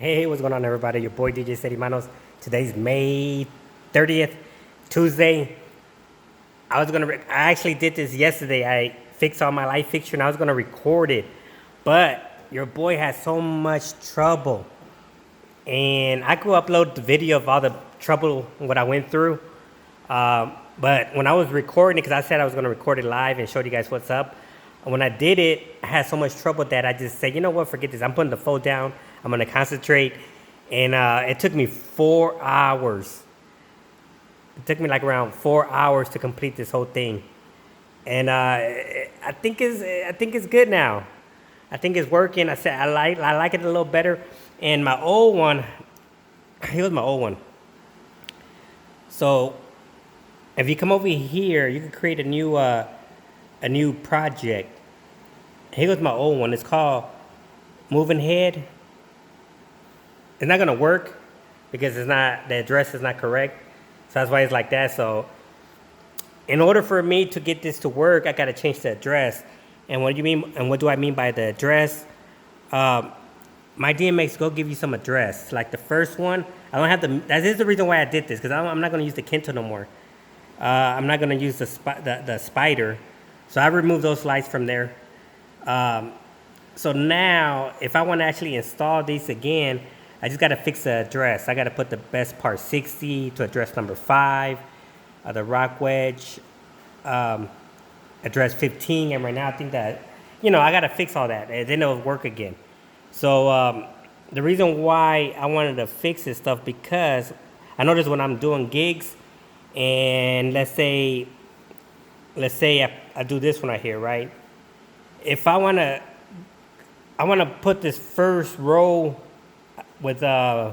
Hey, what's going on, everybody? Your boy DJ Steady Manos. Today's May 30th, Tuesday. I actually did this yesterday. I fixed all my light fixture and I was gonna record it, but your boy had so much trouble, and I could upload the video of all the trouble what I went through. But when I was recording it, because I said I was gonna record it live and show you guys what's up, when I did it, I had so much trouble that I just said, you know what, forget this. I'm putting the phone down. I'm gonna concentrate. And it took me 4 hours. It took me like around 4 hours to complete this whole thing. And I think it's good now. I think it's working. I said I like it a little better. And my old one, here's my old one. So if you come over here, you can create a new project. Here goes my old one. It's called Moving Head. It's not gonna work because the address is not correct. So that's why it's like that. So in order for me to get this to work, I gotta change the address. And what do I mean by the address? mydmxgo give you some address. Like the first one, I don't have that is the reason why I did this, because I'm not gonna use the Kinto no more. I'm not gonna use the spider. So I removed those lights from there. So now, if I want to actually install these again, I just got to fix the address. I got to put the best part 60 to address number 5, the rock wedge, address 15. And right now, I think that, I got to fix all that. And then it'll work again. So the reason why I wanted to fix this stuff, because I notice when I'm doing gigs, and let's say I do this one right here, right? If I want to put this first row with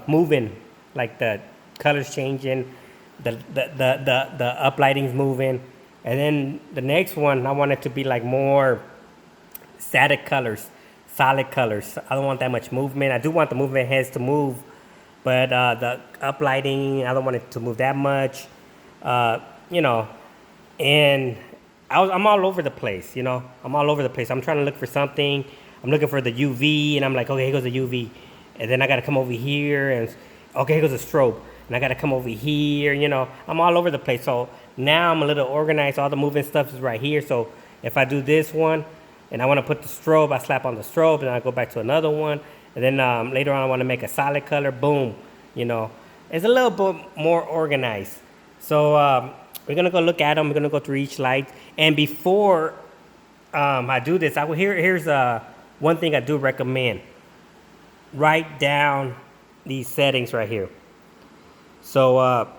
moving, like the colors changing, the uplighting's moving, and then the next one I want it to be like more static colors, solid colors. I don't want that much movement. I do want the movement heads to move, but the uplighting, I don't want it to move that much, and I'm all over the place, I'm all over the place. I'm trying to look for something. I'm looking for the UV, and I'm like, okay, here goes the UV. And then I got to come over here, and okay, here goes the strobe. And I got to come over here, I'm all over the place. So now I'm a little organized. All the moving stuff is right here. So if I do this one, and I want to put the strobe, I slap on the strobe, and I go back to another one. And then later on, I want to make a solid color. Boom, It's a little bit more organized. So we're going to go look at them. We're going to go through each light. And before I do this, here's one thing I do recommend. Write down these settings right here. So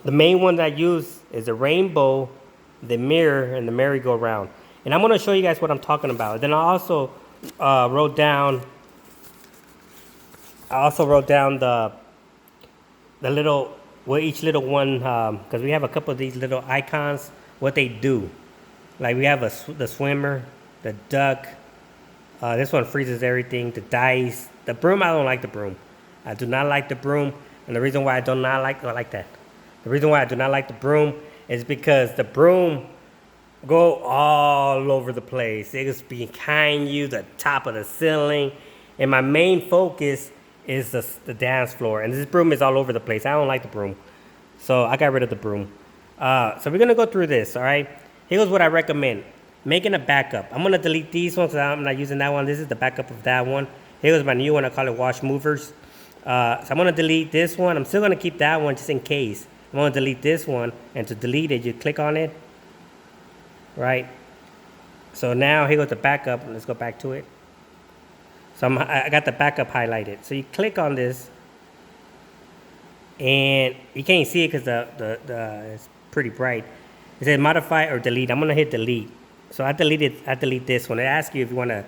the main one that I use is the rainbow, the mirror, and the merry-go-round. And I'm going to show you guys what I'm talking about. Then I also wrote down the little, each little one, because we have a couple of these little icons, what they do. Like we have the swimmer, the duck. This one freezes everything. The dice, the broom. I don't like the broom. I do not like the broom, and the reason why I do not like that. The reason why I do not like the broom is because the broom go all over the place. It is behind you, the top of the ceiling, and my main focus is the dance floor. And this broom is all over the place. I don't like the broom, so I got rid of the broom. So we're gonna go through this. All right. Here's what I recommend. Making a backup. I'm going to delete these ones because I'm not using that one. This is the backup of that one. Here's my new one. I call it wash movers. So I'm going to delete this one. I'm still going to keep that one just in case. I'm going to delete this one. And to delete it, you click on it. Right? So now here goes the backup. Let's go back to it. So I got the backup highlighted. So you click on this. And you can't see it because it's pretty bright. It says modify or delete. I'm going to hit delete. So I delete this one. It asks you if you want to,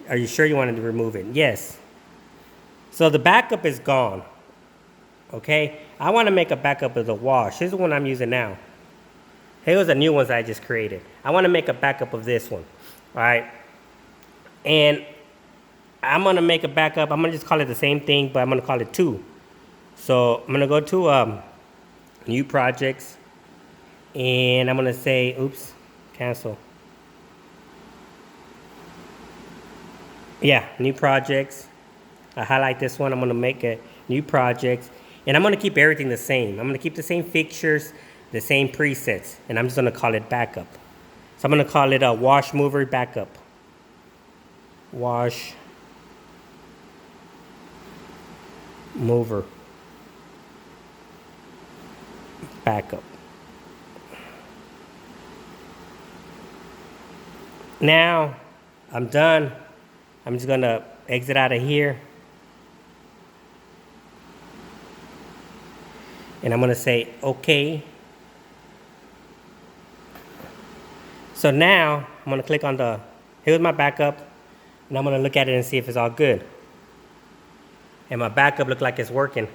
are you sure you want to remove it? Yes. So the backup is gone. Okay. I want to make a backup of the wash. This is the one I'm using now. Here's the new ones I just created. I want to make a backup of this one. All right. And I'm going to make a backup. I'm going to just call it the same thing, but I'm going to call it 2. So I'm going to go to new projects. And I'm going to say, oops, cancel. Yeah, new projects. I highlight this one. I'm going to make a new project. And I'm going to keep everything the same. I'm going to keep the same fixtures, the same presets. And I'm just going to call it backup. So I'm going to call it a wash mover backup. Wash mover backup. Now I'm done. I'm just gonna exit out of here. And I'm gonna say okay. So now I'm gonna click on here's my backup, and I'm gonna look at it and see if it's all good. And my backup look like it's working.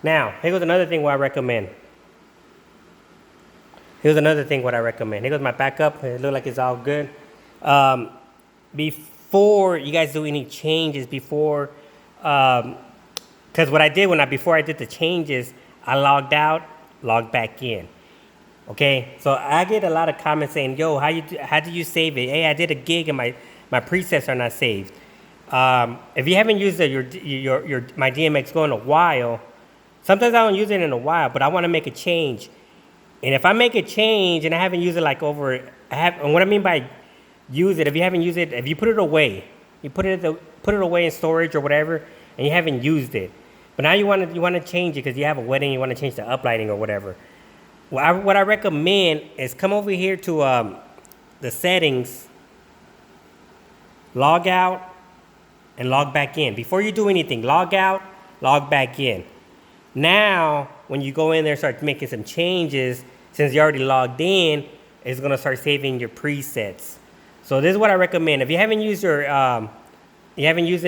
Now, here's another thing what I recommend. Here's another thing what I recommend. Here goes my backup. It looks like it's all good. Before you guys do any changes, because what I did before I did the changes, I logged out, logged back in. Okay, so I get a lot of comments saying, "Yo, how do you save it? Hey, I did a gig and my presets are not saved." If you haven't used your mydmxgo in a while, sometimes I don't use it in a while, but I want to make a change. And if I make a change and I haven't used it and what I mean by use it, if you haven't used it, if you put it away, you put it away in storage or whatever, and you haven't used it, but now you want to change it because you have a wedding, you want to change the uplighting or whatever. What I recommend is come over here to the settings, log out, and log back in. Before you do anything, log out, log back in. Now, when you go in there and start making some changes, since you already logged in, it's going to start saving your presets. So this is what I recommend. If you haven't used it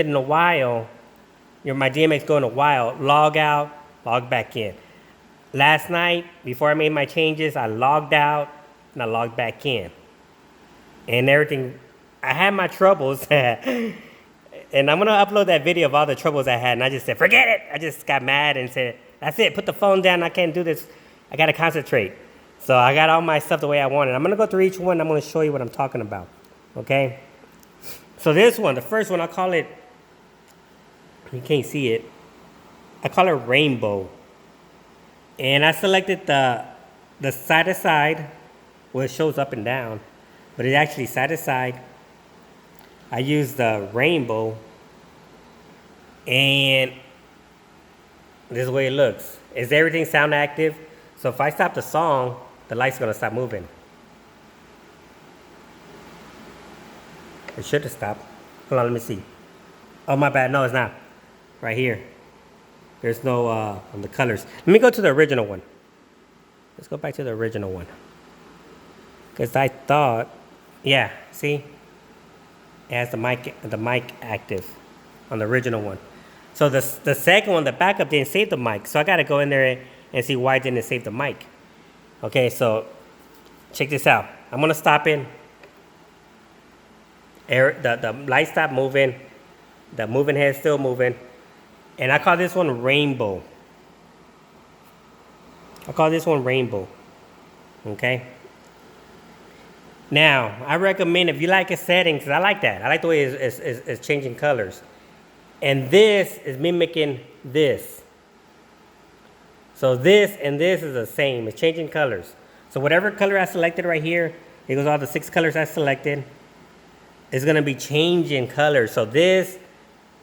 in a while, your mydmxgo in a while, log out, log back in. Last night, before I made my changes, I logged out and I logged back in. And everything, I had my troubles. And I'm going to upload that video of all the troubles I had. And I just said, forget it. I just got mad and said, that's it. Put the phone down. I can't do this. I got to concentrate. So I got all my stuff the way I wanted. I'm going to go through each one. I'm going to show you what I'm talking about. Okay? So this one, the first one, I call it, you can't see it. I call it rainbow. And I selected the side to side, where it shows up and down. But it's actually side to side. I use the rainbow, and this is the way it looks. Is everything sound active? So if I stop the song, the light's gonna stop moving. It should have stopped. Hold on, let me see. Oh, my bad, no, it's not. Right here. There's no, on the colors. Let me go to the original one. Let's go back to the original one. Because I thought, yeah, see? It has the mic active on the original one. So the second one, the backup, didn't save the mic. So I got to go in there and see why it didn't save the mic. Okay, so check this out. I'm going to stop it. The light stopped moving. The moving head's still moving. And I call this one rainbow. Okay? Now, I recommend if you like a setting, because I like that. I like the way it's changing colors. And this is mimicking this. So this and this is the same. It's changing colors. So whatever color I selected right here, it goes all the 6 colors I selected. It's going to be changing colors. So this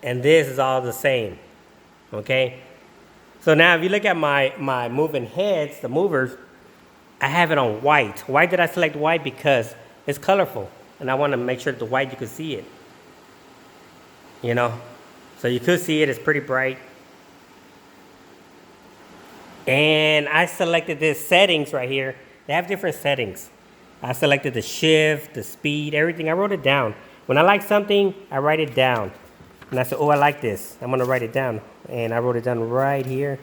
and this is all the same. Okay? So now if you look at my moving heads, the movers, I have it on white. Why did I select white? Because it's colorful. And I want to make sure that the white, you can see it. You know? So you could see it. It's pretty bright. And I selected this settings right here. They have different settings. I selected the shift, the speed, everything. I wrote it down. When I like something, I write it down. And I said, oh, I like this. I'm going to write it down. And I wrote it down right here.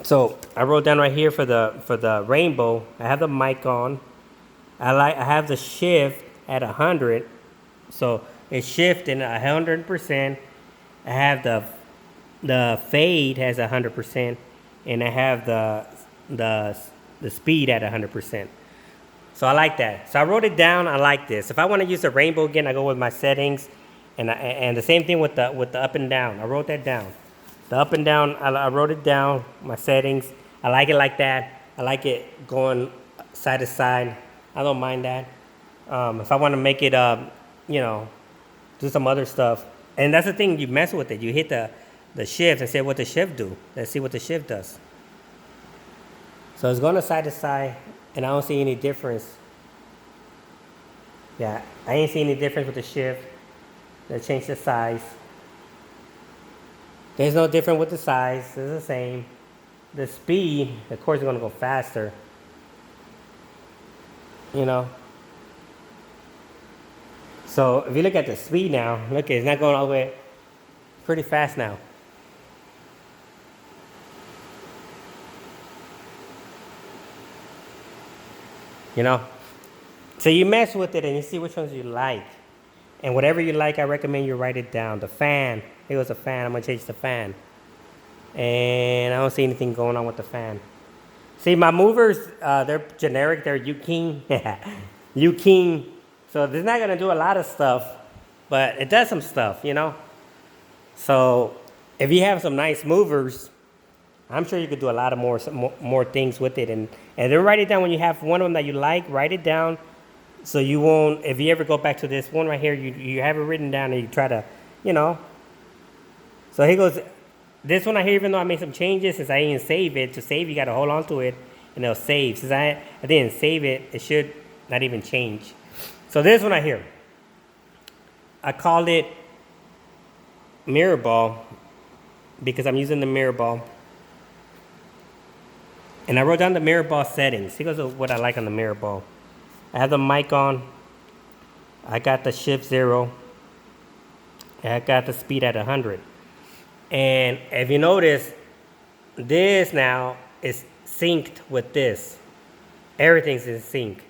So I wrote down right here for the rainbow. I have the mic on. I have the shift at 100. So it's shifting 100%. I have the fade has 100%, and I have the speed at 100%. So I like that. So I wrote it down. I like this. If I want to use the rainbow again, I go with my settings, And the same thing with the up and down. I wrote that down. The up and down, I wrote it down, my settings. I like it like that. I like it going side to side. I don't mind that. If I want to make it, you know, do some other stuff. And that's the thing, you mess with it. You hit the shift and say, what the shift do? Let's see what the shift does. So it's going to side, and I don't see any difference. Yeah, I ain't see any difference with the shift. Let's change the size. There's no difference with the size. It's the same. The speed, of course, is going to go faster. You know. So if you look at the speed now, look, it's not going all the way. Pretty fast now. You know. So you mess with it and you see which ones you like. And whatever you like, I recommend you write it down. The fan. Here goes the fan. I'm going to change the fan. And I don't see anything going on with the fan. See, my movers, they're generic. They're U-King. U-King. So this is not going to do a lot of stuff. But it does some stuff, you know. So if you have some nice movers, I'm sure you could do a lot of more things with it. And then write it down when you have one of them that you like. Write it down. So you won't, if you ever go back to this one right here, you have it written down and you try to, you know. So here goes, this one right here, even though I made some changes, since I didn't save it, to save you got to hold on to it and it'll save. Since I didn't save it, it should not even change. So this one right here, I called it mirror ball because I'm using the mirror ball. And I wrote down the mirror ball settings. Here goes what I like on the mirror ball. I have the mic on. I got the shift 0. And I got the speed at 100. And if you notice, this now is synced with this. Everything's in sync.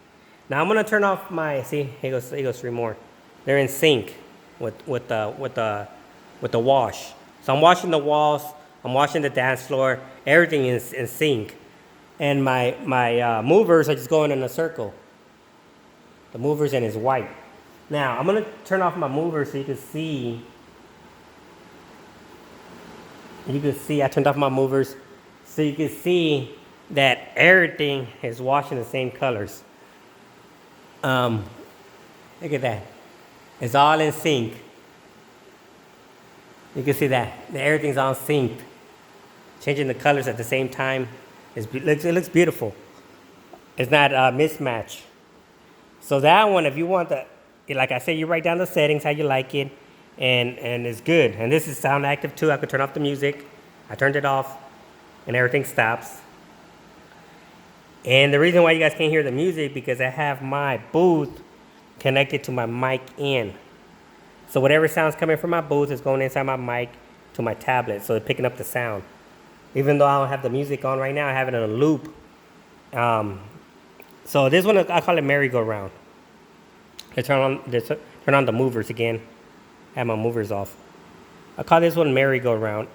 Now I'm gonna turn off my, see, here goes 3 more. They're in sync with the wash. So I'm washing the walls, I'm washing the dance floor, everything is in sync. And my movers are just going in a circle. The movers and it's white. Now I'm gonna turn off my movers so you can see. I turned off my movers so you can see that everything is washing the same colors. Look at that. It's all in sync. You can see that everything's all synced. Changing the colors at the same time. It looks beautiful. It's not a mismatch. So that one, if you want like I said, you write down the settings, how you like it, and it's good. And this is sound active too. I could turn off the music. I turned it off, and everything stops. And the reason why you guys can't hear the music, because I have my booth connected to my mic in. So whatever sound's coming from my booth is going inside my mic to my tablet, so it's picking up the sound. Even though I don't have the music on right now, I have it in a loop. So this one, I call it merry-go-round. I turn on the movers again. I have my movers off. I call this one merry-go-round.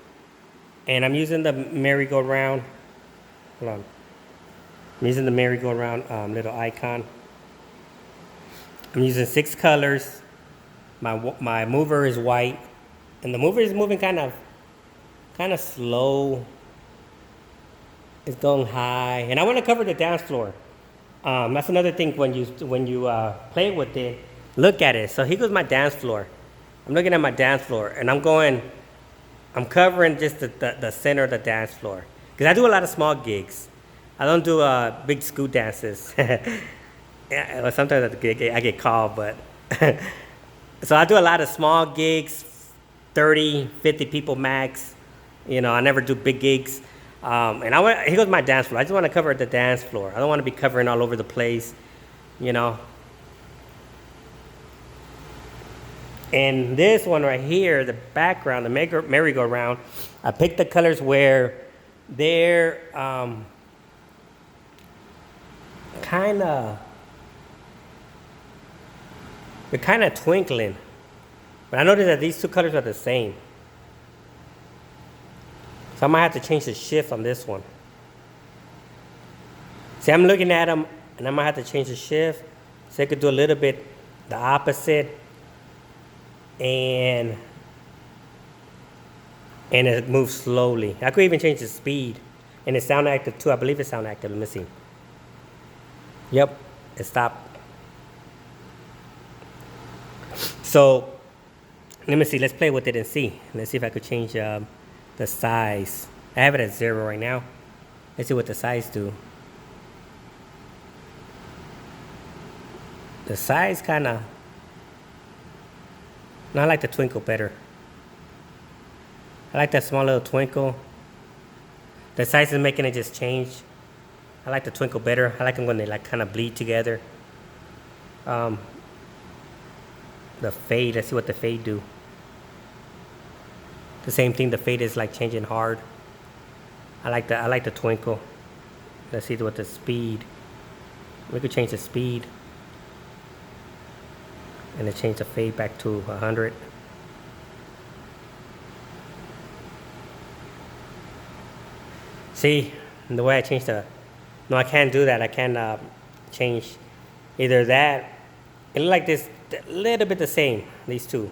And I'm using the merry-go-round. Hold on. I'm using the merry-go-round little icon. I'm using 6 colors. My mover is white. And the mover is moving kind of slow. It's going high. And I want to cover the dance floor. That's another thing when you play with it, look at it. So here goes my dance floor. I'm looking at my dance floor and I'm covering just the center of the dance floor. Because I do a lot of small gigs. I don't do big school dances. Yeah, sometimes I get called, but so I do a lot of small gigs, 30, 50 people max. You know, I never do big gigs. And here goes my dance floor. I just want to cover the dance floor. I don't want to be covering all over the place, you know. And this one right here, the background, the merry-go-round, I picked the colors where they're kind of twinkling. But I noticed that these 2 colors are the same. So I might have to change the shift on this one. See, I'm looking at them, and I might have to change the shift so I could do a little bit the opposite. and it moves slowly. I could even change the speed, and it's sound active too. I believe it's sound active. Let me see. Yep, it stopped. So let me see. Let's play with it and see. Let's see if I could change the size. I have it at 0 right now. Let's see what the size do. The size kind of. No, I like the twinkle better. I like that small little twinkle. The size is making it just change. I like the twinkle better. I like them when they like kind of bleed together. The fade. Let's see what the fade do. The same thing. The fade is like changing hard. I like the twinkle. Let's see what the speed. We could change the speed. And then change the fade back to 100. See, the way I changed the... No, I can't do that. I can't change either that. It looks like this, a little bit the same, these two.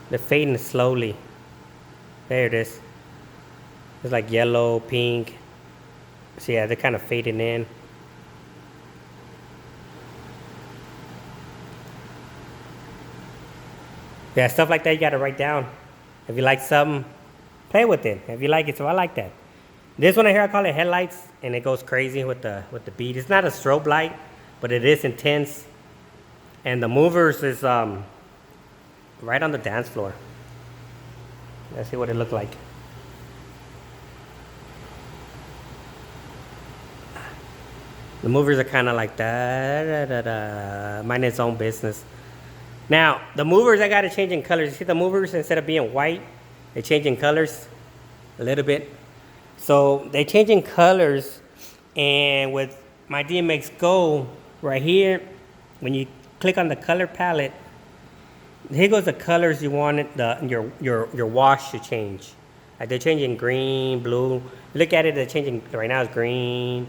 They're fading slowly. There it is. It's like yellow, pink. So yeah, they're kind of fading in. Yeah, stuff like that you gotta write down. If you like something, play with it. If you like it, so I like that. This one here, I call it headlights, and it goes crazy with the beat. It's not a strobe light, but it is intense. And the movers is right on the dance floor. Let's see what it looked like. The movers are kind of like that, mind its own business. Now, the movers, I got to change in colors. You see the movers, instead of being white, they change in colors a little bit. So they change in colors, and with mydmxgo right here, when you click on the color palette, here goes the colors you want your wash to change. Like they're changing green, blue. Look at it, they're changing, right now it's green.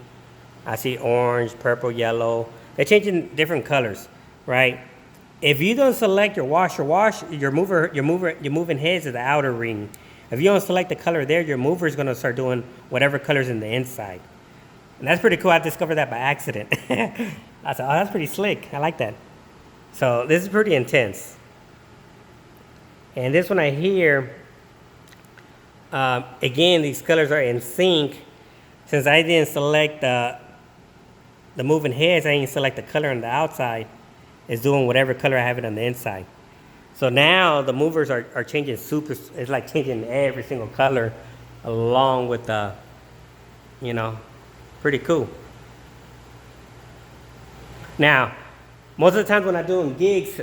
I see orange, purple, yellow. They're changing different colors, right? If you don't select your moving heads to the outer ring. If you don't select the color there, your mover is going to start doing whatever color's in the inside. And that's pretty cool. I discovered that by accident. I said, oh, that's pretty slick. I like that. So this is pretty intense. And this one right here, again, these colors are in sync. Since I didn't select the moving heads, I didn't select the color on the outside. It's doing whatever color I have it on the inside. So now the movers are changing it's like changing every single color along with the, pretty cool. Now, most of the times when I'm doing gigs,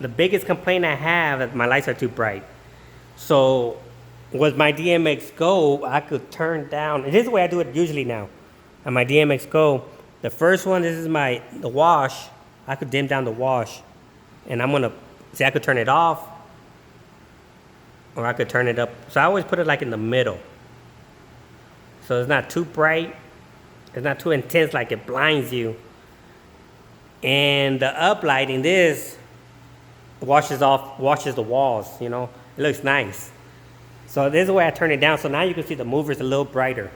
the biggest complaint I have is my lights are too bright. So with mydmxgo, I could turn down, and this is the way I do it usually now. On mydmxgo, the first one, this is the wash. I could dim down the wash, and I'm gonna see, I could turn it off, or I could turn it up. So I always put it like in the middle, so it's not too bright, it's not too intense like it blinds you. And the uplighting, this washes the walls. It looks nice. So this is the way I turn it down. So now you can see the movers a little brighter.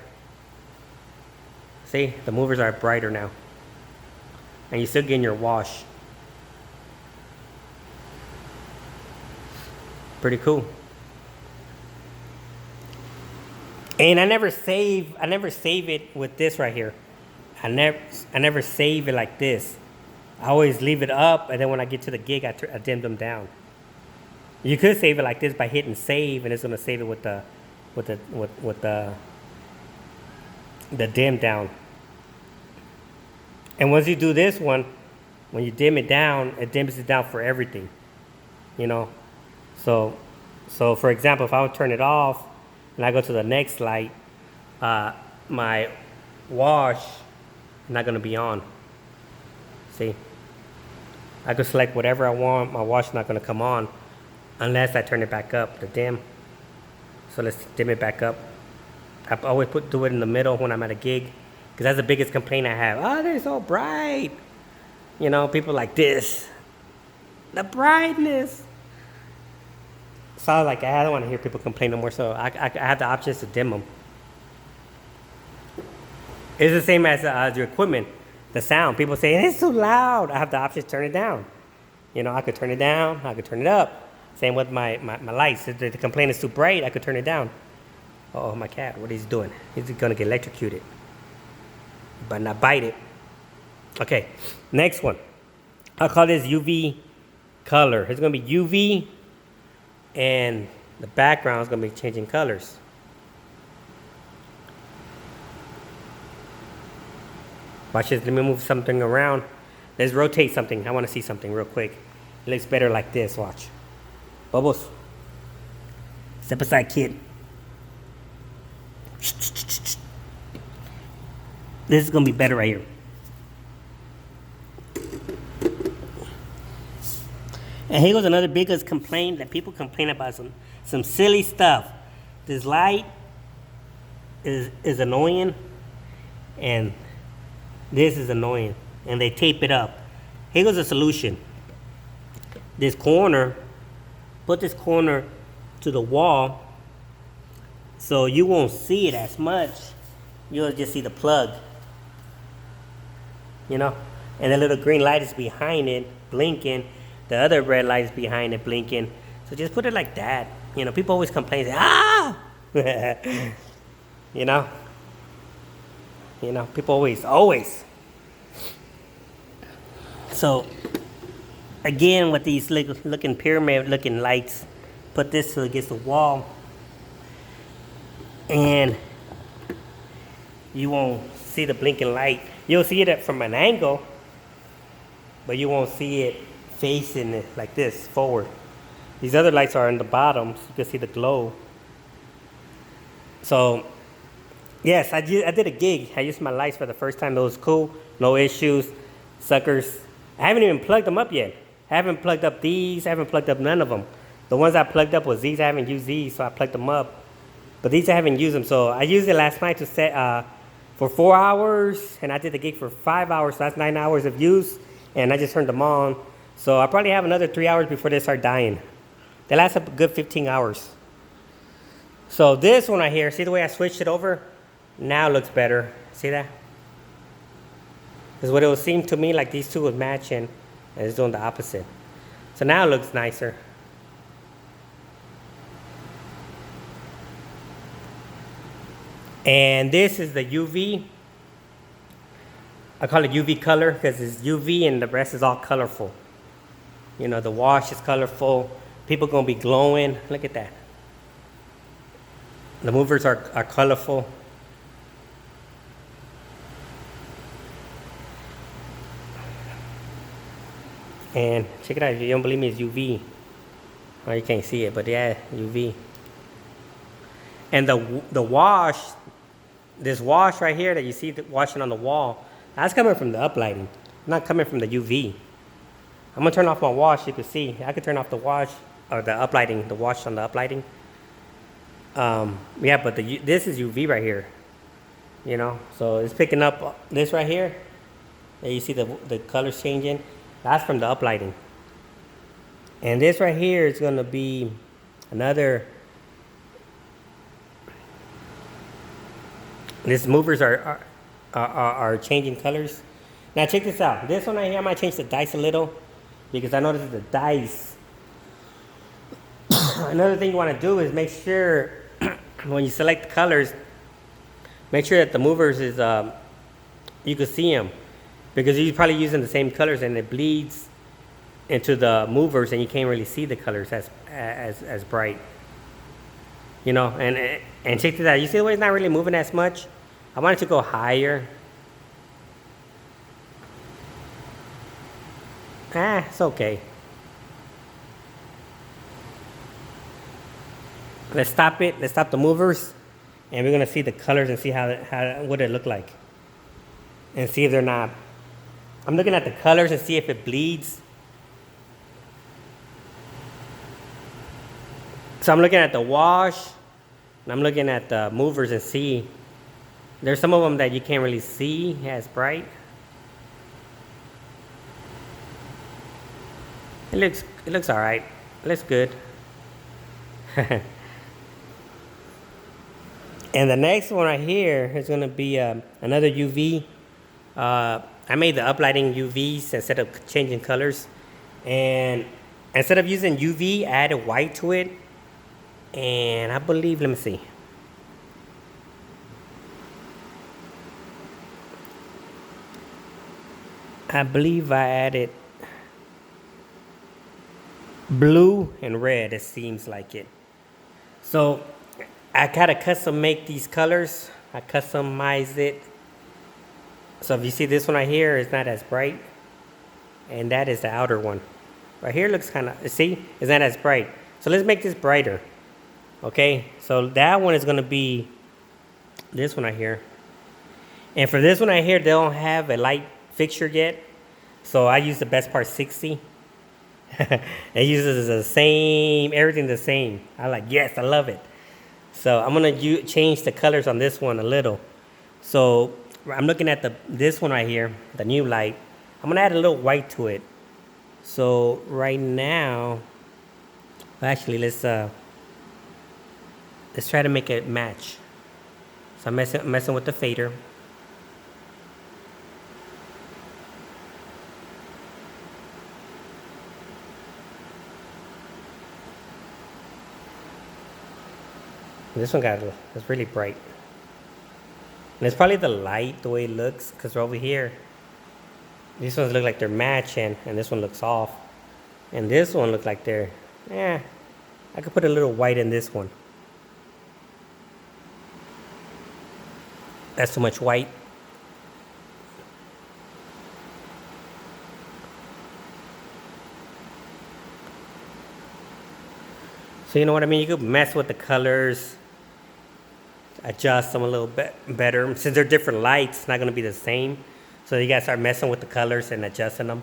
See, the movers are brighter now. And you're still getting your wash. Pretty cool. And I never save it with this right here. I never save it like this. I always leave it up, and then when I get to the gig, I dim them down. You could save it like this by hitting save, and it's gonna save it with the dim down. And once you do this one, when you dim it down, it dims it down for everything. So for example, if I would turn it off and I go to the next light, my wash is not gonna be on. See? I could select whatever I want, my wash is not gonna come on unless I turn it back up, the dim. So let's dim it back up. I always do it in the middle when I'm at a gig, because that's the biggest complaint I have. Oh, they're so bright. People like this. The brightness. So I was like, I don't want to hear people complain no more. So I have the options to dim them. It's the same as your equipment. The sound. People say, it's too loud. I have the option to turn it down. You know, I could turn it down. I could turn it up. Same with my lights. If the complaint is too bright, I could turn it down. Oh, my cat. What is he doing? He's going to get electrocuted. But not bite it. Okay. Next one. I'll call this UV color. It's going to be UV. And the background is going to be changing colors. Watch this. Let me move something around. Let's rotate something. I want to see something real quick. It looks better like this. Watch. Bubbles. Step aside, kid. This is going to be better right here. And here goes another biggest complaint that people complain about some silly stuff. This light is annoying, and this is annoying, and they tape it up. Here goes a solution. This corner, put this corner to the wall so you won't see it as much. You'll just see the plug, you know? And the little green light is behind it, blinking. The other red light is behind it, blinking. So just put it like that. You know, people always complain, say, ah! You know? You know, people always. So, again, with these looking pyramid looking lights, put this so against the wall. And you won't see the blinking light. You'll see it from an angle, but you won't see it facing it like this, forward. These other lights are in the bottom, so you can see the glow. So, yes, I did a gig. I used my lights for the first time. It was cool. No issues. Suckers. I haven't even plugged them up yet. I haven't plugged up these. I haven't plugged up none of them. The ones I plugged up was these. I haven't used these, so I plugged them up. But these I haven't used them. So I used it last night to set for 4 hours, and I did the gig for 5 hours. So that's 9 hours of use, and I just turned them on. So I probably have another 3 hours before they start dying. They last a good 15 hours. So this one right here, see the way I switched it over? Now it looks better. See that? Because what it would seem to me like these two would match, and it's doing the opposite. So now it looks nicer. And this is the UV. I call it UV color because it's UV and the rest is all colorful. You know, the wash is colorful. People gonna be glowing. Look at that. The movers are colorful. And check it out. If you don't believe me, it's UV. Oh, you can't see it, but yeah, UV. And the wash, this wash right here that you see washing on the wall, that's coming from the uplighting, not coming from the UV. I'm gonna turn off my wash. You can see I could turn off the wash or the uplighting, the wash on the uplighting. Yeah, but this is UV right here. You know, so it's picking up this right here. And you see the colors changing. That's from the uplighting. And this right here is gonna be another. These movers are changing colors. Now check this out. This one right here, I might change the dice a little because I noticed the dice. Another thing you want to do is make sure when you select colors, make sure that the movers is you can see them, because you're probably using the same colors and it bleeds into the movers and you can't really see the colors as bright. You know, and check this out. You see the way it's not really moving as much? I want it to go higher. It's okay. Let's stop it. Let's stop the movers. And we're going to see the colors and see what it look like. And see if they're not. I'm looking at the colors and see if it bleeds. So I'm looking at the wash. And I'm looking at the movers and see. There's some of them that you can't really see as bright. It It looks all right. It looks good. And the next one right here is gonna be another UV. I made the uplighting UVs instead of changing colors, and instead of using UV, I added white to it. And I believe, let me see. I believe I added blue and red, it seems like it. So I kind of custom make these colors. I customize it. So if you see this one right here, it's not as bright. And that is the outer one. Right here looks kind of, see, it's not as bright. So let's make this brighter. Okay, so that one is going to be this one right here. And for this one right here, they don't have a light fixture yet. So I use the best part 60. It uses the same, everything the same. I like, yes, I love it. So I'm going to change the colors on this one a little. So I'm looking at this one right here, the new light. I'm going to add a little white to it. So right now, actually, let's try to make it match. So I'm messing with the fader. This one it's really bright. And it's probably the light, the way it looks, because over here, these ones look like they're matching, and this one looks off. And this one looks like they're, I could put a little white in this one. That's too much white. So you know what I mean? You could mess with the colors, adjust them a little bit better. Since they're different lights, it's not going to be the same. So you got to start messing with the colors and adjusting them.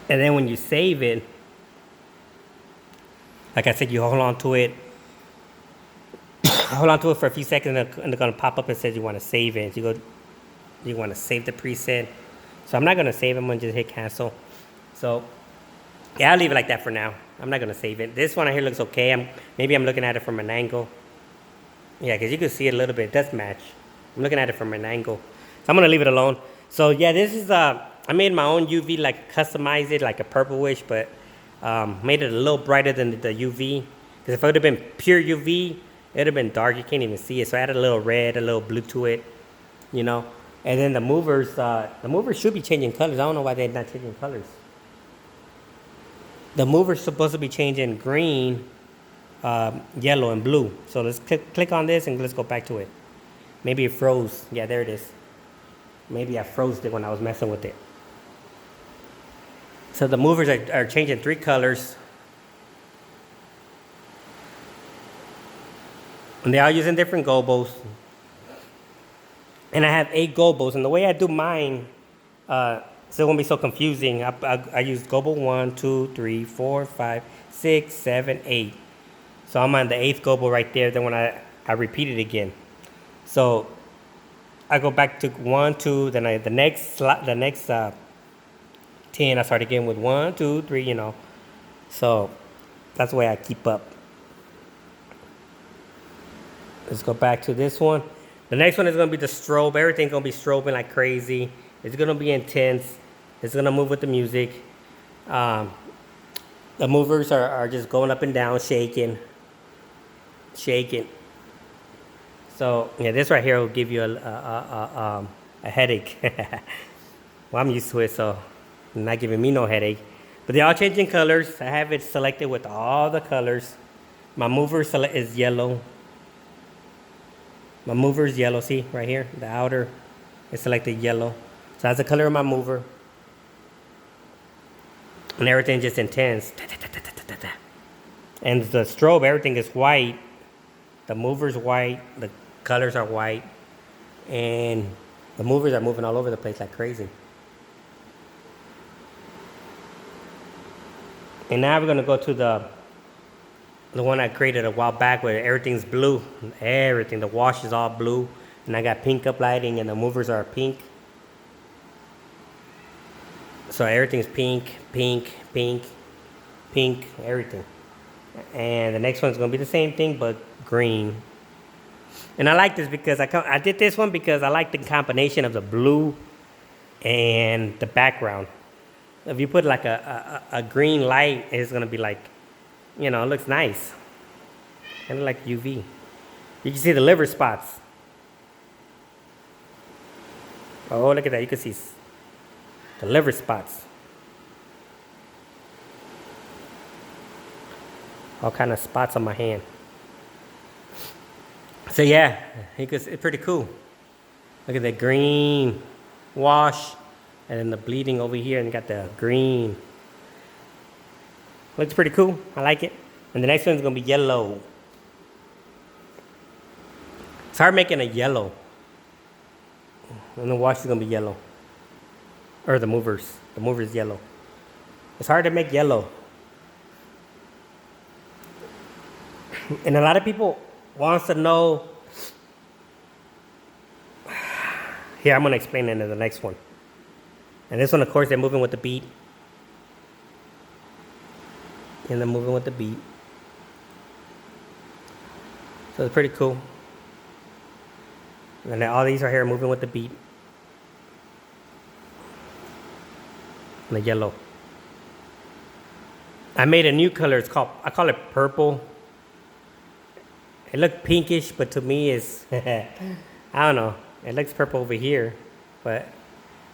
And then when you save it, like I said, you hold on to it. Hold on to it for a few seconds, and they're going to pop up and says you want to save it. You want to save the preset. So I'm not going to save it. I'm going to just hit cancel. So yeah, I'll leave it like that for now. I'm not going to save it. This one right here looks okay. Maybe I'm looking at it from an angle. Yeah, because you can see it a little bit. It does match. I'm looking at it from an angle. So I'm going to leave it alone. So yeah, this is, I made my own UV, like customized it like a purplish, but made it a little brighter than the UV. Because if it would have been pure UV, it would have been dark. You can't even see it. So I added a little red, a little blue to it, you know. And then the movers should be changing colors. I don't know why they're not changing colors. The mover's supposed to be changing green, yellow, and blue. So let's click on this and let's go back to it. Maybe it froze. Yeah, there it is. Maybe I froze it when I was messing with it. So the movers are changing 3 colors. And they are using different gobos. And I have 8 gobos. And the way I do mine, so it won't be so confusing. I use gobo 1, 2, 3, 4, 5, 6, 7, 8. So I'm on the 8th gobo right there. Then when I repeat it again. So I go back to 1, 2. Then the next 10, I start again with 1, 2, 3. You know. So that's the way I keep up. Let's go back to this one. The next one is going to be the strobe. Everything's going to be strobing like crazy. It's going to be intense. It's going to move with the music. The movers are just going up and down, shaking. So, yeah, this right here will give you a headache. Well, I'm used to it, so it's not giving me no headache. But they're all changing colors. I have it selected with all the colors. My mover is yellow. My mover is yellow, see, right here. The outer is selected yellow. So that's the color of my mover. And everything just intense. And the strobe, everything is white. The mover's white. The colors are white. And the movers are moving all over the place like crazy. And now we're going to go to the one I created a while back where everything's blue. Everything. The wash is all blue. And I got pink uplighting and the movers are pink. So everything's pink, pink, pink, pink, everything. And the next one's gonna be the same thing, but green. And I like this because I did this one because I like the combination of the blue and the background. If you put like a green light, it's gonna be like, you know, it looks nice. Kind of like UV. You can see the liver spots. Oh, look at that. You can see the liver spots. All kind of spots on my hand. So yeah, it's pretty cool. Look at the green wash, and then the bleeding over here, and you got the green. Looks pretty cool. I like it. And the next one's gonna be yellow. It's hard making a yellow. And the wash is gonna be yellow. Or the movers. The mover's yellow. It's hard to make yellow. And a lot of people wants to know. Here, I'm gonna explain it in the next one. And this one, of course, they're moving with the beat. And they're moving with the beat. So it's pretty cool. And then all these right here are moving with the beat. And the yellow. I made a new color. I call it purple. It looked pinkish, but to me it's, I don't know. It looks purple over here, but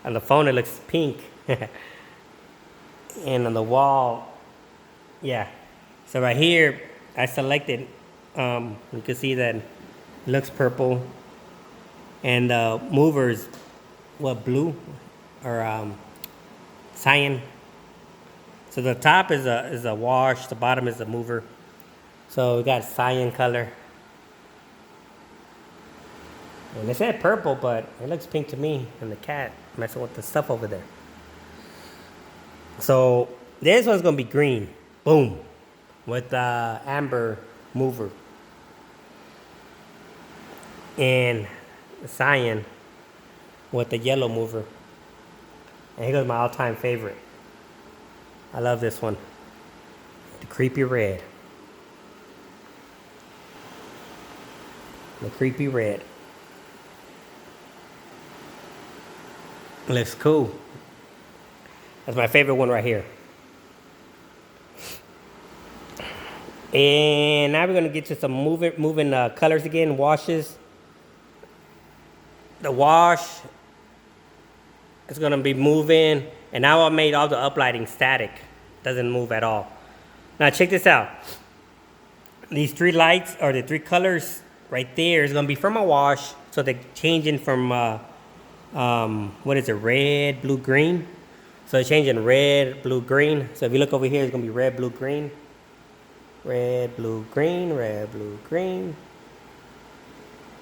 on the phone it looks pink. And on the wall, yeah. So right here, I selected, you can see that it looks purple. And the movers, what, blue or cyan. So the top is a wash, the bottom is a mover. So we got cyan color. And it said purple, but it looks pink to me. And the cat messing with the stuff over there. So this one's gonna be green. Boom. With the amber mover. And cyan with the yellow mover. And here goes my all-time favorite. I love this one. The creepy red. The creepy red. Looks cool. That's my favorite one right here. And now we're gonna get to some moving colors again, washes. The wash is gonna be moving, and now I made all the uplighting static. Doesn't move at all. Now check this out. These three lights, or the three colors right there, is gonna be from a wash. So they're changing from what is it, red, blue, green. So they're changing red, blue, green. So if you look over here, it's gonna be red, blue, green. Red, blue, green, red, blue, green.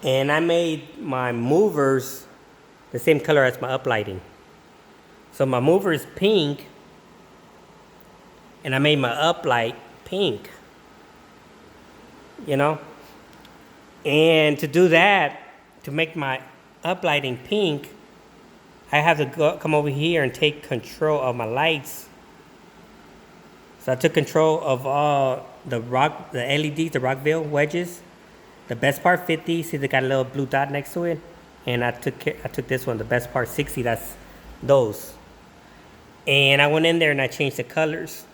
And I made my movers the same color as my uplighting. So my mover is pink, and I made my uplight pink. You know? And to do that, to make my uplighting pink, I have to come over here and take control of my lights. So I took control of all the LEDs, the Rockville wedges. The best part 50, see they got a little blue dot next to it. And I took this one, the best part 60, that's those. And I went in there and I changed the colors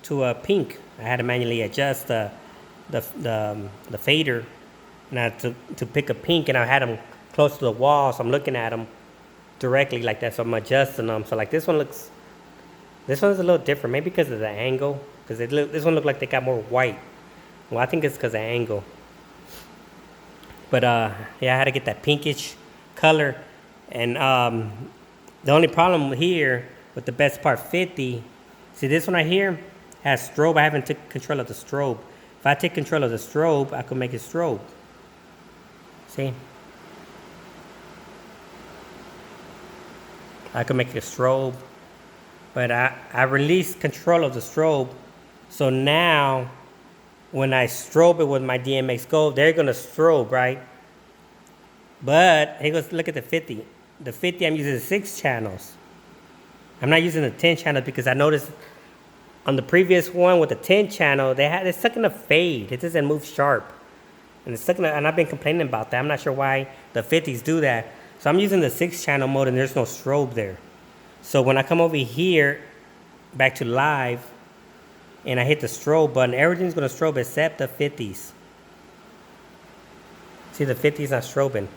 to a pink. I had to manually adjust the fader. And I had to pick a pink, and I had them close to the wall, so I'm looking at them directly like that. So I'm adjusting them. So like this one's a little different, maybe because of the angle. Because this one looked like they got more white. Well, I think it's because of angle. But yeah, I had to get that pinkish color. And the only problem here with the best part 50, see this one right here has strobe. I haven't taken control of the strobe. If I take control of the strobe, I could make it strobe. See? I could make it a strobe. But I released control of the strobe. So now, when I strobe it with my mydmxgo, they're going to strobe, right? But, here goes, look at the 50. The 50, I'm using 6 channels. I'm not using the 10 channel because I noticed on the previous one with the 10 channel, it's stuck in a fade. It doesn't move sharp. And it's stuck in and I've been complaining about that. I'm not sure why the 50s do that. So I'm using the 6 channel mode and there's no strobe there. So when I come over here, back to live, and I hit the strobe button, everything's gonna strobe except the 50s. See, the 50s not strobing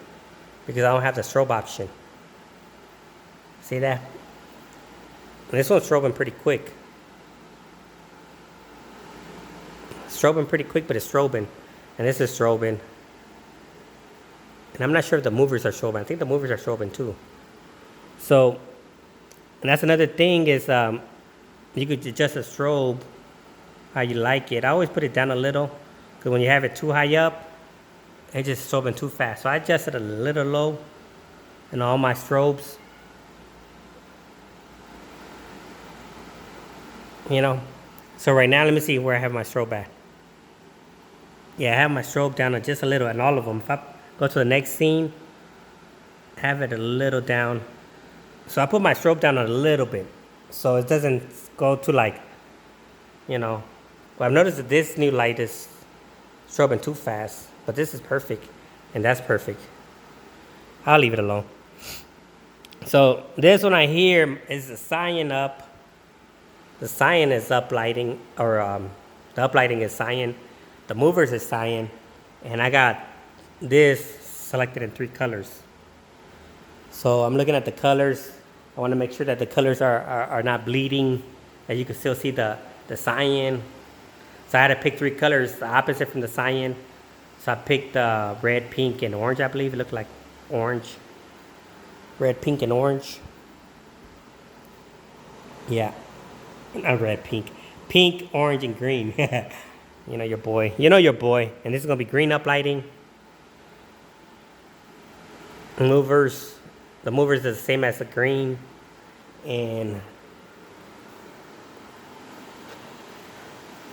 because I don't have the strobe option. See that? And this one's strobing pretty quick. Strobing pretty quick, but it's strobing. And this is strobing. And I'm not sure if the movers are strobing. I think the movers are strobing too. So, and that's another thing is you could adjust the strobe how you like it. I always put it down a little because when you have it too high up, it's just strobing too fast. So I adjusted a little low in all my strobes. You know, so right now, let me see where I have my strobe at. Yeah, I have my strobe down just a little in all of them. If I go to the next scene, have it a little down. So I put my strobe down a little bit so it doesn't go to like, you know. But I've noticed that this new light is strobing too fast, but this is perfect and that's perfect. I'll leave it alone. So this one I hear is the cyan up. The cyan is uplighting, or the uplighting is cyan. The movers is cyan. And I got this selected in 3 colors. So I'm looking at the colors. I want to make sure that the colors are not bleeding, that you can still see the cyan. So I had to pick 3 colors, the opposite from the cyan. So I picked red, pink, and orange, I believe. It looked like orange. Red, pink, and orange. Yeah. Not red, pink. Pink, orange, and green. You know your boy. You know your boy. And this is going to be green uplighting. Movers. The movers is the same as the green. And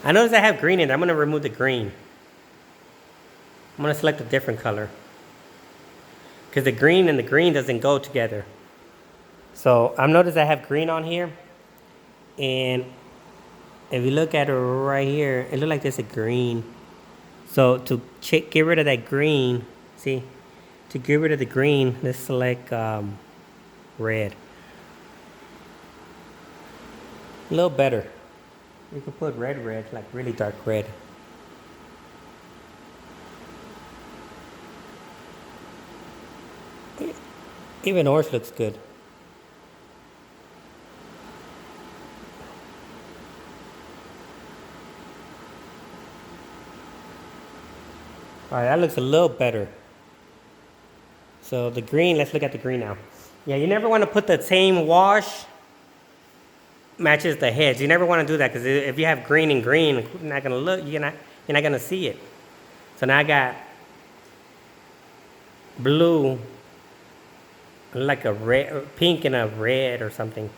I notice I have green in there. I'm going to remove the green. I'm going to select a different color. Because the green and the green doesn't go together. So I've noticed I have green on here. And if you look at it right here, it looks like there's a green. So to get rid of that green, see, to get rid of the green, let's select red. A little better. You can put red, like really dark red. Even orange looks good. All right, that looks a little better. So the green, let's look at the green now. Yeah, you never want to put the same wash matches the heads. You never want to do that because if you have green and green, you're not gonna look. You're not gonna see it. So now I got blue, like a red, pink and a red or something,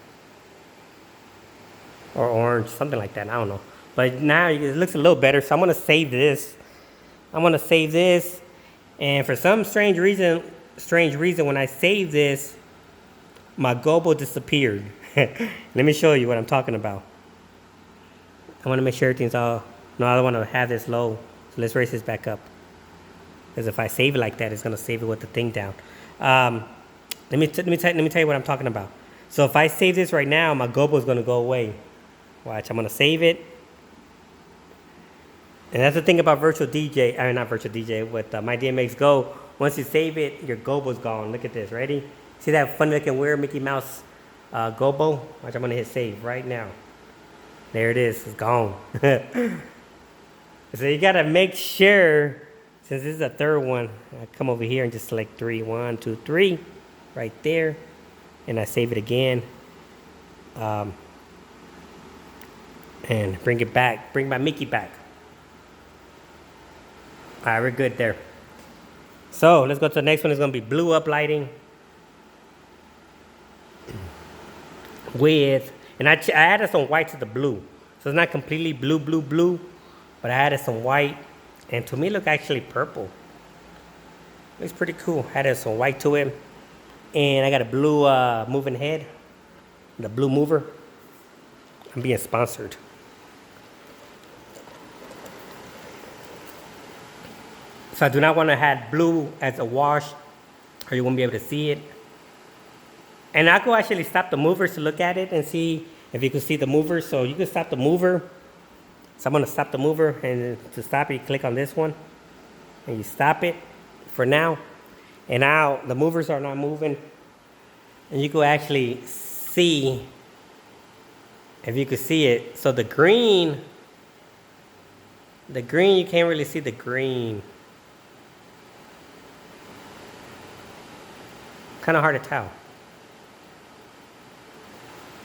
or orange, something like that. I don't know. But now it looks a little better. So I'm gonna save this. And for some strange reason, when I save this, my gobo disappeared. Let me show you what I'm talking about. I want to make sure everything's all. No, I don't want to have this low. So let's raise this back up. Because if I save it like that, it's gonna save it with the thing down. Let me tell you what I'm talking about. So if I save this right now, my gobo is gonna go away. Watch, I'm gonna save it. And that's the thing about virtual DJ, I mean not virtual DJ, with mydmxgo. Once you save it, your gobo's gone. Look at this, ready? See that funny looking weird Mickey Mouse gobo? Watch, I'm gonna hit save right now. There it is, it's gone. So you gotta make sure, since this is the third one, I come over here and just select 3, 1, 2, 3, right there. And I save it again. And bring it back, bring my Mickey back. All right, we're good there. So let's go to the next one. It's going to be blue uplighting with, and I added some white to the blue. So it's not completely blue, but I added some white, and to me it look actually purple. Looks pretty cool. Added some white to it, and I got a blue moving head. the blue mover. I'm being sponsored. So I do not want to have blue as a wash, or you won't be able to see it. And I could actually stop the movers to look at it and see if you can see the mover. So you can stop the mover. So I'm going to stop the mover, and to stop it, you click on this one, and you stop it for now. And now the movers are not moving, and you can actually see, if you could see it. So the green, you can't really see the green. Kind of hard to tell.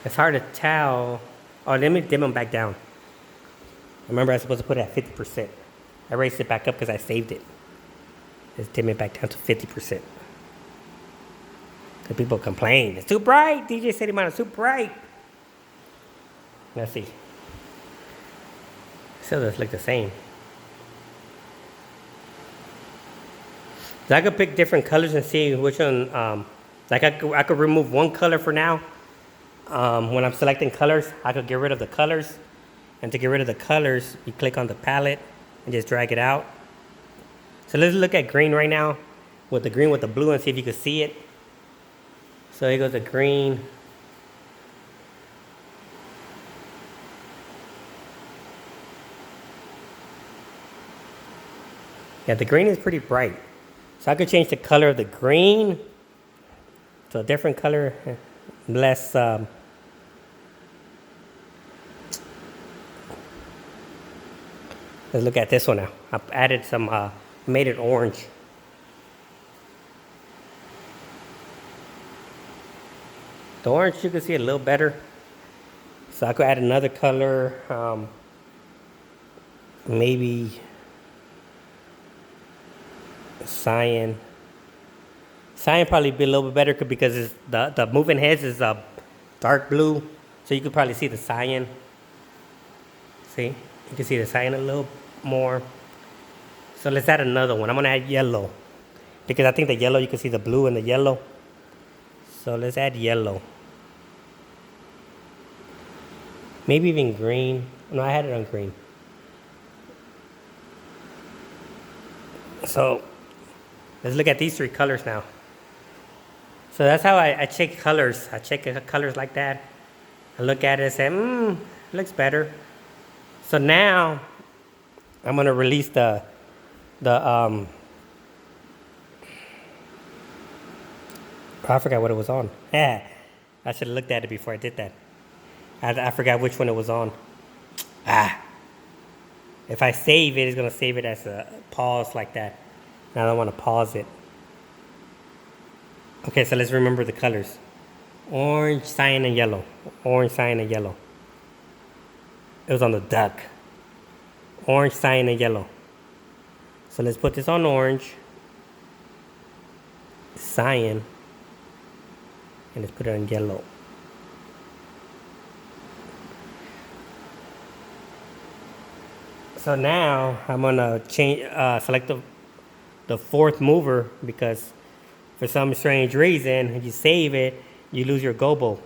It's hard to tell. Oh, let me dim them back down. Remember, I was supposed to put it at 50%. I raised it back up because I saved it. Let's dim it back down to 50%. Because people complain. It's too bright. DJ said it's too bright. Let's see. Still does look the same. So I could pick different colors and see which one. Like I could remove one color for now. When I'm selecting colors, I could get rid of the colors. And to get rid of the colors, you click on the palette and just drag it out. So let's look at green right now, with the green with the blue, and see if you can see it. So here goes the green. Yeah, the green is pretty bright. So I could change the color of the green to a different color, less. Let's look at this one now. I've added some, made it orange. The orange, you can see it a little better. So I could add another color, maybe cyan. Cyan probably be a little bit better because it's the moving heads is dark blue. So you could probably see the cyan. See? You can see the cyan a little more. So let's add another one. I'm going to add yellow. Because I think the yellow, you can see the blue and the yellow. So let's add yellow. Maybe even green. No, I had it on green. So let's look at these three colors now. So that's how I check colors. I check colors like that. I look at it and say, looks better. So now I'm going to release I forgot what it was on. I should have looked at it before I did that. I forgot which one it was on. If I save it, it's going to save it as a pause like that. Now I don't want to pause it. Okay, so let's remember the colors. Orange, cyan, and yellow. Orange, cyan, and yellow. It was on the duck. Orange, cyan, and yellow. So let's put this on orange, cyan, and let's put it on yellow. So now I'm gonna change, select the fourth mover, because for some strange reason, if you save it, you lose your gobo.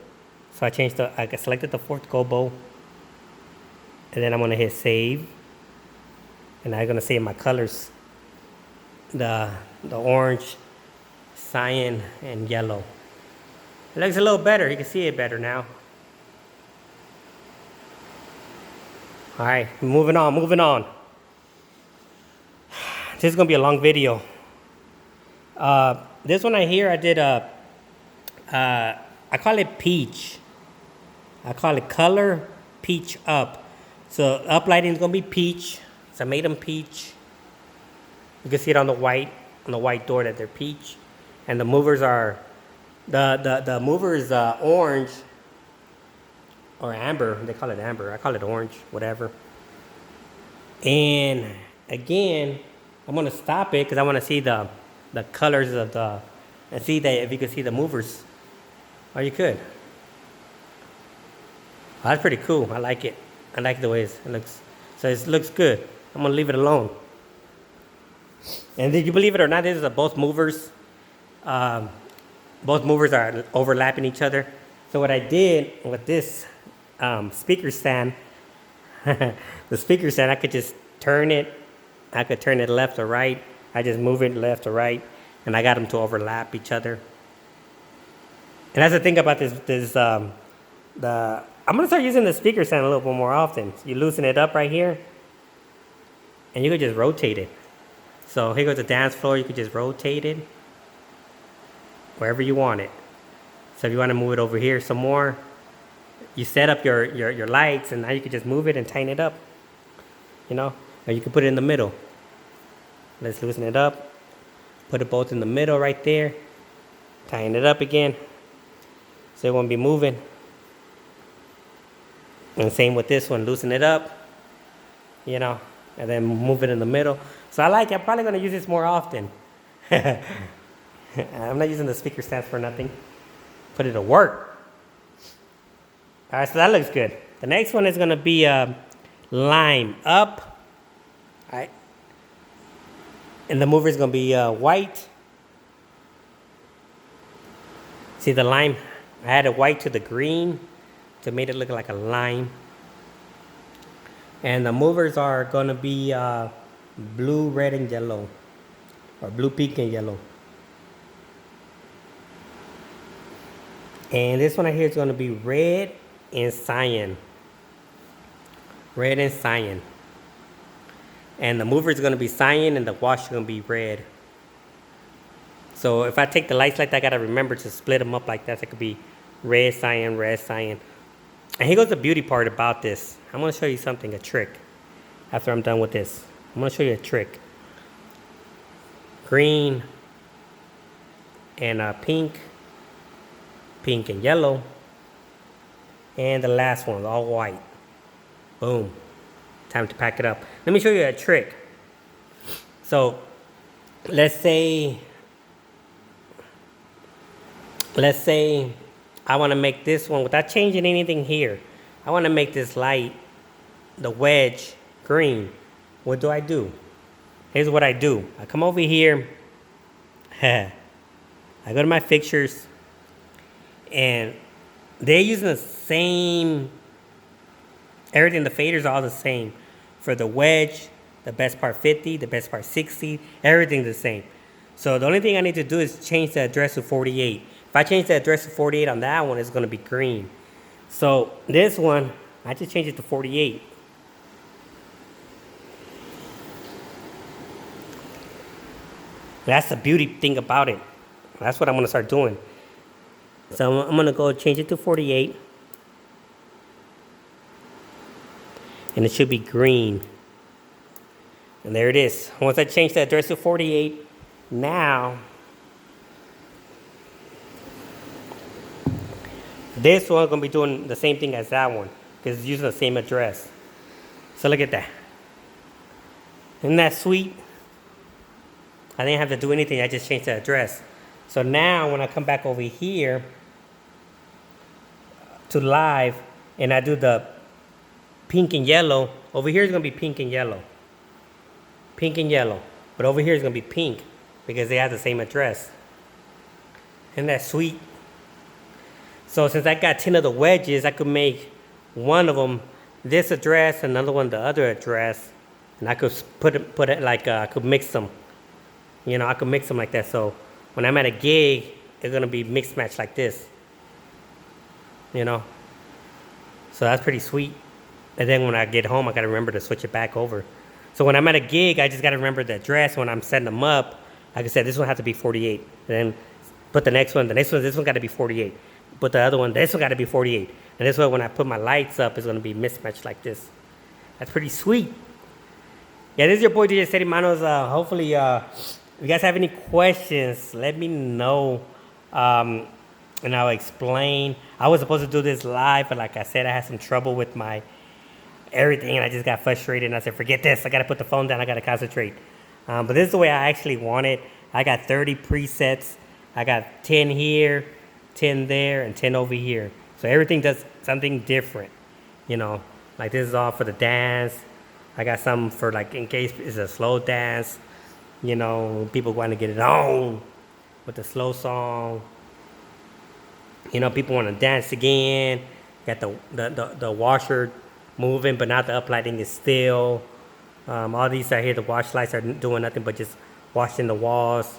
So I selected the fourth gobo, and then I'm gonna hit save, and I'm gonna save my colors, the orange, cyan, and yellow. It looks a little better. You can see it better now. All right, moving on. This is gonna be a long video. This one right here, I did I call it peach. I call it color peach up. So uplighting is gonna be peach. So I made them peach. You can see it on the white door that they're peach, and the movers are the mover is orange or amber. They call it amber. I call it orange. Whatever. And again, I'm gonna stop it because I want to see the colors of and see that if you can see the movers. Oh, you could. Oh, that's pretty cool. I like it. I like the way it looks. So it looks good. I'm gonna leave it alone. And did you believe it or not, this is both movers. Both movers are overlapping each other. So what I did with this speaker stand, the speaker stand, I could just turn it. I could turn it left or right. I just move it left or right, and I got them to overlap each other. And that's the thing about this. I'm gonna start using the speaker stand a little bit more often. You loosen it up right here, and you could just rotate it. So here goes the dance floor. You could just rotate it wherever you want it. So if you want to move it over here some more, you set up your lights, and now you can just move it and tighten it up. You know, or you can put it in the middle. Let's loosen it up. Put it both in the middle right there. Tighten it up again, so it won't be moving. And same with this one. Loosen it up. You know, and then move it in the middle. So I'm probably gonna use this more often. I'm not using the speaker stand for nothing. Put it to work. All right, so that looks good. The next one is gonna be lime up. All right, and the mover is gonna be white. See the lime? I added white to the green to make it look like a lime. And the movers are gonna be blue, red, and yellow, or blue, pink, and yellow. And this one right here is going to be red and cyan. Red and cyan. And the mover is going to be cyan, and the wash is going to be red. So if I take the lights like that, I got to remember to split them up like that. So it could be red, cyan, red, cyan. And here goes the beauty part about this. I'm going to show you something, a trick. After I'm done with this, I'm going to show you a trick. Green and pink. Pink and yellow, and the last one all white. Boom. Time to pack it up. Let me show you a trick. So let's say I want to make this one without changing anything here. I want to make this light, the wedge, green. What do? Here's what I do. I come over here. I go to my fixtures. And they're using the same, everything, the faders are all the same. For the wedge, the best part 50, the best part 60, everything's the same. So the only thing I need to do is change the address to 48. If I change the address to 48 on that one, it's going to be green. So this one, I just changed it to 48. That's the beauty thing about it. That's what I'm going to start doing. So I'm going to go change it to 48. And it should be green. And there it is. Once I change the address to 48, now this one's going to be doing the same thing as that one because it's using the same address. So look at that. Isn't that sweet? I didn't have to do anything. I just changed the address. So now when I come back over here to live and I do the pink and yellow, over here is going to be pink and yellow. Pink and yellow. But over here is going to be pink because they have the same address. Isn't that sweet? So since I got 10 of the wedges, I could make one of them this address, another one the other address, and I could put it like I could mix them. You know, I could mix them like that. So when I'm at a gig, it's going to be mixed match like this. You know? So that's pretty sweet. And then when I get home, I got to remember to switch it back over. So when I'm at a gig, I just got to remember the address. When I'm setting them up, like I said, this one has to be 48. And then put the next one, this one got to be 48. Put the other one, this one got to be 48. And this way, when I put my lights up, it's going to be mismatched like this. That's pretty sweet. Yeah, this is your boy DJ Steady Manos. Hopefully, if you guys have any questions, let me know. And I'll explain. I was supposed to do this live, but like I said, I had some trouble with my everything, and I just got frustrated, and I said, forget this. I got to put the phone down. I got to concentrate. But this is the way I actually want it. I got 30 presets. I got 10 here, 10 there, and 10 over here. So everything does something different, you know. Like this is all for the dance. I got some for like in case it's a slow dance, you know, people want to get it on with the slow song. You know, people want to dance again. Got the washer moving, but now the uplighting is still. All these right here, the wash lights are doing nothing but just washing the walls.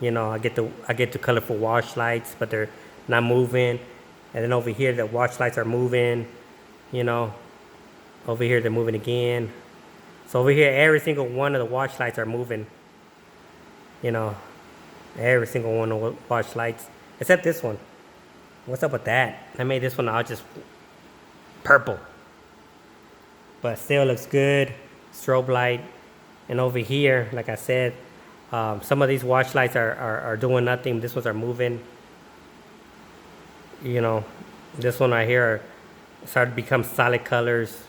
You know, I get the colorful wash lights, but they're not moving. And then over here, the wash lights are moving. You know, over here they're moving again. So over here, every single one of the wash lights are moving. You know, every single one of the wash lights, except this one. What's up with that? I made this one all just purple. But still looks good. Strobe light. And over here, like I said, some of these wash lights are doing nothing. This ones are moving. You know, this one right here started to become solid colors.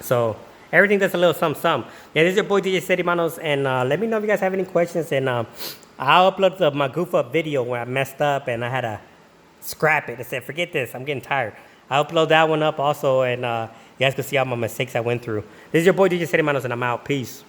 So everything does a little something. Yeah, this is your boy DJ Steady Manos, and let me know if you guys have any questions. And I'll upload my goof up video where I messed up and I had to scrap it. I said, forget this, I'm getting tired. I'll upload that one up also, and you guys can see all my mistakes I went through. This is your boy DJ Steady Manos, and I'm out. Peace.